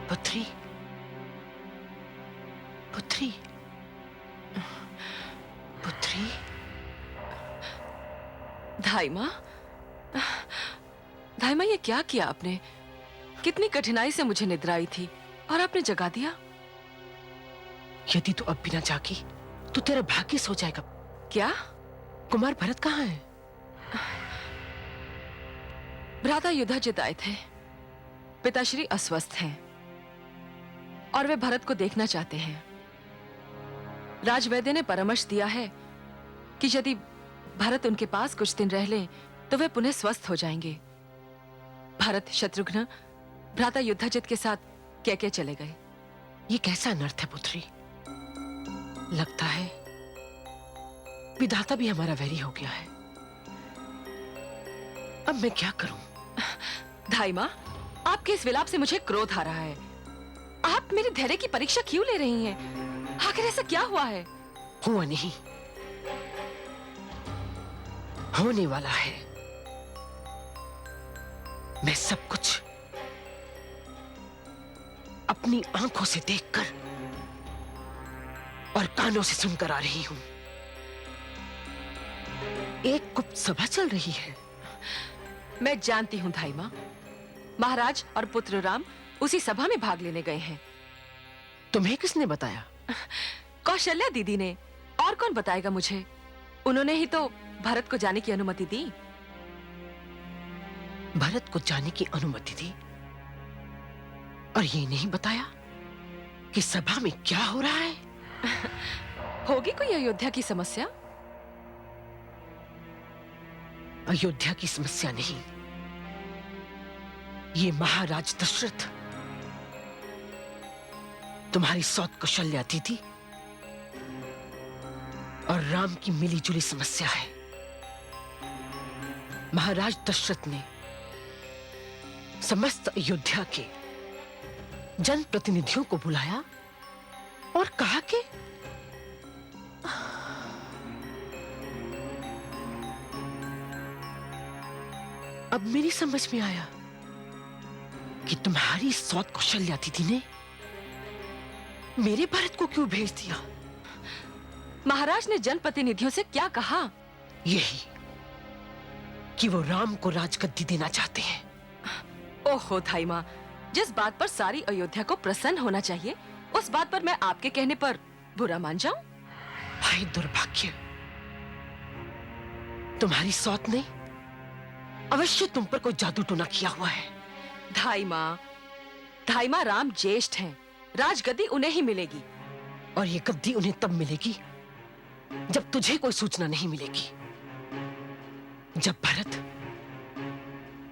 पुत्री, पुत्री, पुत्री। धाइमा, धाइमा, ये क्या किया आपने? कितनी कठिनाई से मुझे निद्रा आई थी और आपने जगा दिया। यदि तू अब भी ना जागी तो तेरा भाग्य सो जाएगा। क्या? कुमार भरत कहाँ है? भ्राता युधाजित आए थे। पिताश्री अस्वस्थ हैं और वे भरत को देखना चाहते हैं। राजवैद्य ने परामर्श दिया है कि यदि भरत उनके पास कुछ दिन रह लें तो वे पुनः स्वस्थ हो जाएंगे। भरत शत्रुघ्न भ्राता युधाजित के साथ क्या चले गए। ये कैसा अनर्थ है पुत्री? लगता है विधाता भी हमारा वैरी हो गया है। अब मैं क्या करूं? धाइमा, आपके इस विलाप से मुझे क्रोध आ रहा है। आप मेरे धैर्य की परीक्षा क्यों ले रही हैं? आखिर ऐसा क्या हुआ है? हुआ नहीं, होने वाला है। मैं सब कुछ अपनी आंखों से देखकर और कानों से सुनकर आ रही हूं। एक गुप्त सभा चल रही है। मैं जानती हूं धाइमा, महाराज और पुत्र राम उसी सभा में भाग लेने गए हैं। तुम्हें किसने बताया? कौशल्या दीदी ने। और कौन बताएगा मुझे? उन्होंने ही तो भरत को जाने की अनुमति दी। भरत को जाने की अनुमति दी और ये नहीं बताया कि सभा में क्या हो रहा है? होगी कोई अयोध्या की समस्या? अयोध्या की समस्या नहीं, ये महाराज दशरथ, तुम्हारी सौत कौशल्या दीदी और राम की मिलीजुली समस्या है। महाराज दशरथ ने समस्त अयोध्या के जनप्रतिनिधियों को बुलाया और कहा कि अब मेरी समझ में आया कि तुम्हारी सौत कौशल्या दीदी ने मेरे भरत को क्यों भेज दिया। महाराज ने जनप्रतिनिधियों से क्या कहा? यही कि वो राम को राजगद्दी देना चाहते हैं। ओहो धाइमा, जिस बात पर सारी अयोध्या को प्रसन्न होना चाहिए उस बात पर मैं आपके कहने पर बुरा मान जाऊं? हाय दुर्भाग्य, तुम्हारी सौत ने अवश्य तुम पर कोई जादू टोना किया हुआ है। धाइमा, धाइमा, राम ज्येष्ठ हैं, राजगद्दी उन्हें ही मिलेगी। और ये गद्दी उन्हें तब मिलेगी जब तुझे कोई सूचना नहीं मिलेगी। जब भरत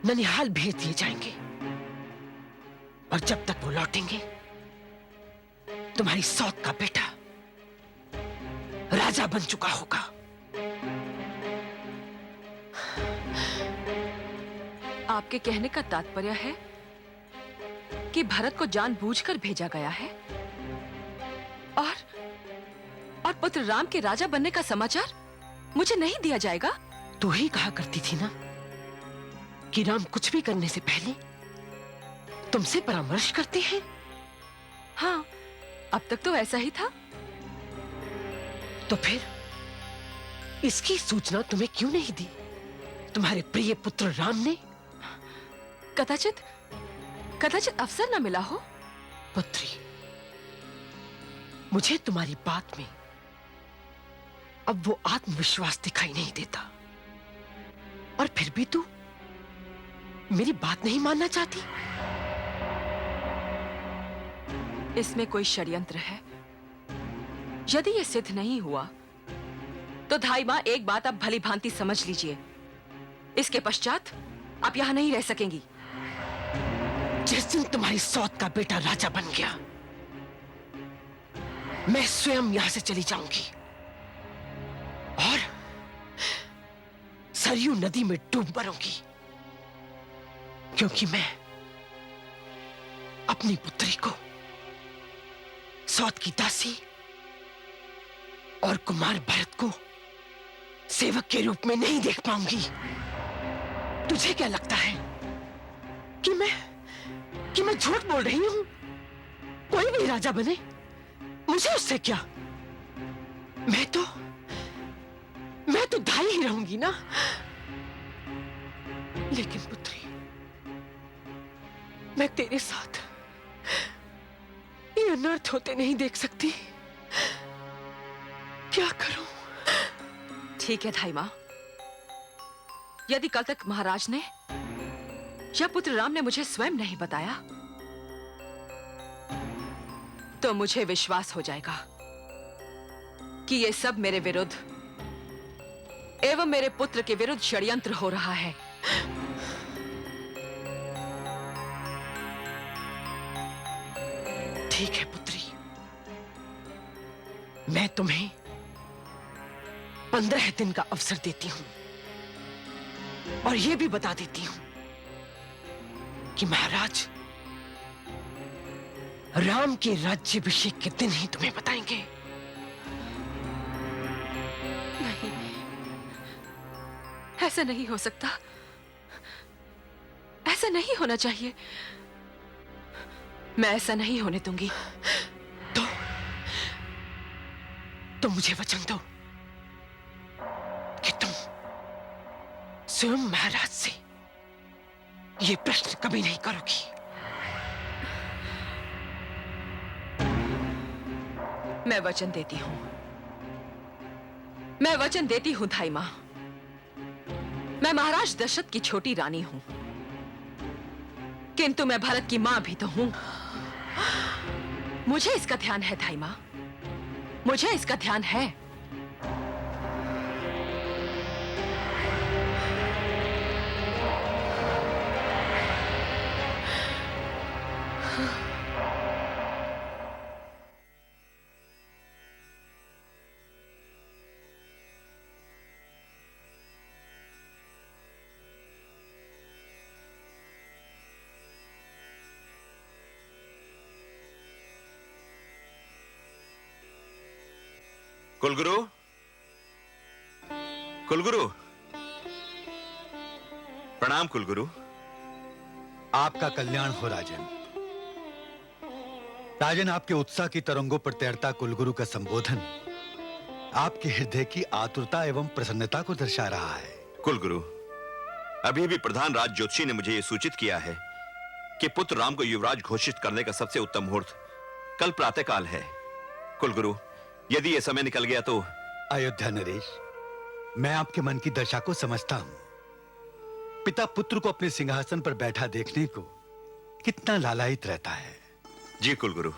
ननिहाल भेज दिए जाएंगे और जब तक वो लौटेंगे तुम्हारी सौत का बेटा राजा बन चुका होगा। आपके कहने का तात्पर्य है कि भरत को जानबूझकर भेजा गया है और पुत्र राम के राजा बनने का समाचार मुझे नहीं दिया जाएगा? तू ही कहा करती थी ना कि राम कुछ भी करने से पहले तुमसे परामर्श करते हैं। हाँ, अब तक तो ऐसा ही था। तो फिर इसकी सूचना तुम्हें क्यों नहीं दी तुम्हारे प्रिय पुत्र राम ने? कदाचित अवसर न मिला हो। पुत्री, मुझे तुम्हारी बात में अब वो आत्मविश्वास दिखाई नहीं देता और फिर भी तू मेरी बात नहीं मानना चाहती। इसमें कोई षड्यंत्र है। यदि यह सिद्ध नहीं हुआ तो धाइमा, एक बात आप भली भांति समझ लीजिए, इसके पश्चात आप यहां नहीं रह सकेंगी। जिस दिन तुम्हारी सौत का बेटा राजा बन गया मैं स्वयं यहां से चली जाऊंगी और सरयू नदी में डूब मरूंगी, क्योंकि मैं अपनी पुत्री को सौत की दासी और कुमार भरत को सेवक के रूप में नहीं देख पाऊंगी। तुझे क्या लगता है कि मैं झूठ बोल रही हूं? कोई भी राजा बने, मुझे उससे क्या? मैं तो धाई ही रहूंगी ना। लेकिन पुत्री, मैं तेरे साथ ये अनर्थ होते नहीं देख सकती। क्या करूं? ठीक है धाई मां, यदि कल तक महाराज ने या पुत्र राम ने मुझे स्वयं नहीं बताया तो मुझे विश्वास हो जाएगा कि ये सब मेरे विरुद्ध एवं मेरे पुत्र के विरुद्ध षड्यंत्र हो रहा है। ठीक है पुत्री, मैं तुम्हें 15 दिन का अवसर देती हूं और यह भी बता देती हूं कि महाराज राम के राज्याभिषेक के दिन ही तुम्हें बताएंगे। नहीं, ऐसा नहीं हो सकता, ऐसा नहीं होना चाहिए। मैं ऐसा नहीं होने दूंगी। तो मुझे वचन दो कि तुम स्वयं महाराज से ये प्रश्न कभी नहीं करोगी। मैं वचन देती हूं, मैं वचन देती हूं धाई मां। मैं महाराज दशरथ की छोटी रानी हूं, किंतु मैं भरत की मां भी तो हूं। मुझे इसका ध्यान है धाई मां, मुझे इसका ध्यान है। कुलगुरु, कुलगुरु, प्रणाम कुलगुरु। आपका कल्याण हो राजन। राजन, आपके उत्साह की तरंगों पर तैरता कुलगुरु का संबोधन आपके हृदय की आतुरता एवं प्रसन्नता को दर्शा रहा है। कुलगुरु, अभी भी प्रधान राज ज्योतिषी ने मुझे यह सूचित किया है कि पुत्र राम को युवराज घोषित करने का सबसे उत्तम मुहूर्त कल प्रातःकाल है। कुलगुरु, यदि यह समय निकल गया तो? अयोध्या नरेश, मैं आपके मन की दशा को समझता हूं। पिता पुत्र को अपने सिंहासन पर बैठा देखने को कितना लालायित रहता है। जी कुलगुरु।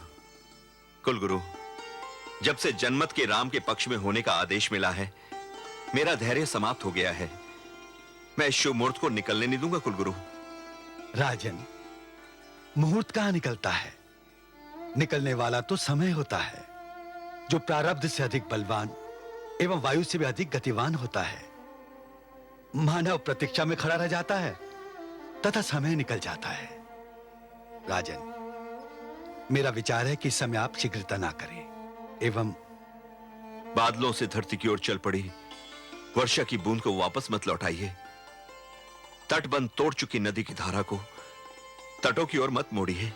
कुलगुरु, जब से जनमत के राम के पक्ष में होने का आदेश मिला है, मेरा धैर्य समाप्त हो गया है। मैं इस शुभ मुहूर्त को निकलने नहीं दूंगा कुलगुरु। राजन, मुहूर्त कहां निकलता है? निकलने वाला तो समय होता है, जो प्रारब्ध से अधिक बलवान एवं वायु से भी अधिक गतिवान होता है। मानव प्रतीक्षा में खड़ा रह जाता है तथा समय निकल जाता है। राजन, मेरा विचार है कि इस समय आप शीघ्रता ना करें एवं बादलों से धरती की ओर चल पड़ी वर्षा की बूंद को वापस मत लौटाइए। तटबंध तोड़ चुकी नदी की धारा को तटों की ओर मत मोड़िए।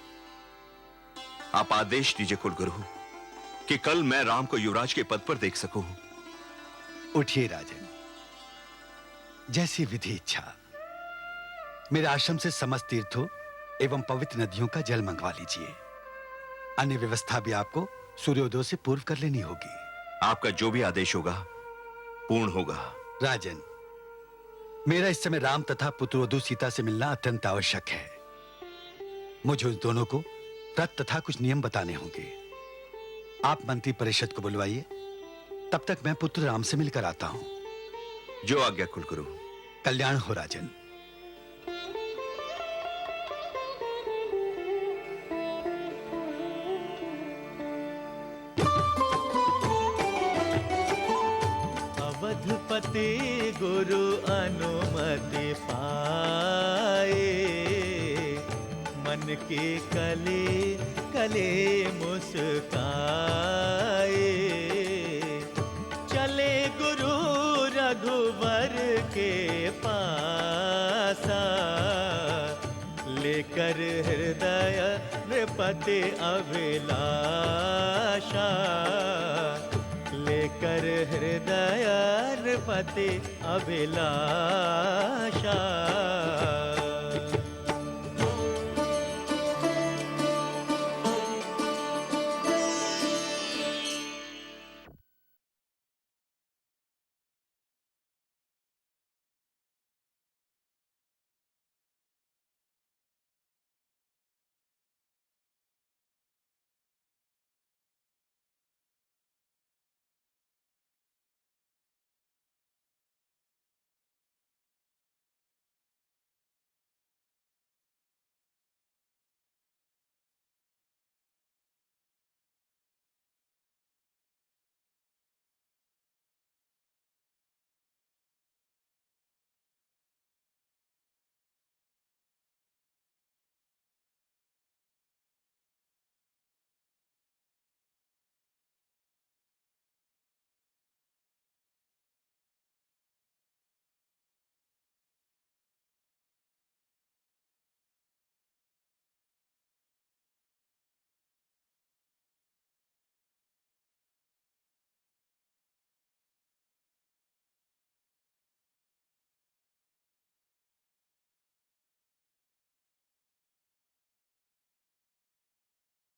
आप आदेश दीजिए कुलगुरु कि कल मैं राम को युवराज के पद पर देख सकूं। उठिए राजन, जैसी विधि इच्छा। मेरे आश्रम से समस्त तीर्थों एवं पवित्र नदियों का जल मंगवा लीजिए। अन्य व्यवस्था भी आपको सूर्योदय से पूर्व कर लेनी होगी। आपका जो भी आदेश होगा पूर्ण होगा। राजन, मेरा इस समय राम तथा पुत्रवधू सीता से मिलना अत्यंत आवश्यक है। मुझे उन दोनों को व्रत तथा कुछ नियम बताने होंगे। आप मंत्री परिषद को बुलवाइए, तब तक मैं पुत्र राम से मिलकर आता हूं। जो आज्ञा कुलगुरु। कल्याण हो राजन। अवधपति गुरु अनुमति पाए, मन के कले कले मुस्काए। चले गुरु रघुवर के पासा, लेकर लेकर हृदय नृपति अभिलाषा, लेकर हृदय नृपति अभिलाषा।